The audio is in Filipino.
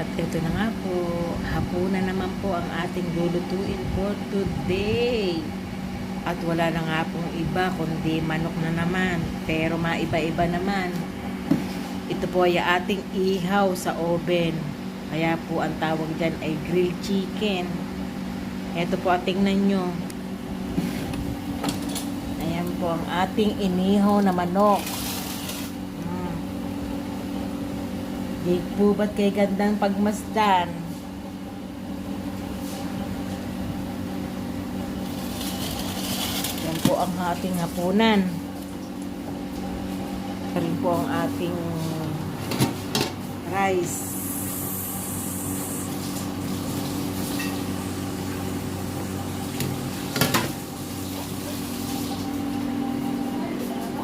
At ito na nga po, hapunan naman po ang ating lulutuin for today. At wala na nga pong iba kundi manok na naman. Pero maiba-iba naman. Ito po ay ating ihaw sa oven. Kaya po ang tawag dyan ay grilled chicken. Ito po, tingnan nyo. Ayan po ang ating inihaw na manok. Di po ba't kay gandang pagmasdan? Yan po ang ating hapunan. Ito rin po ang ating rice.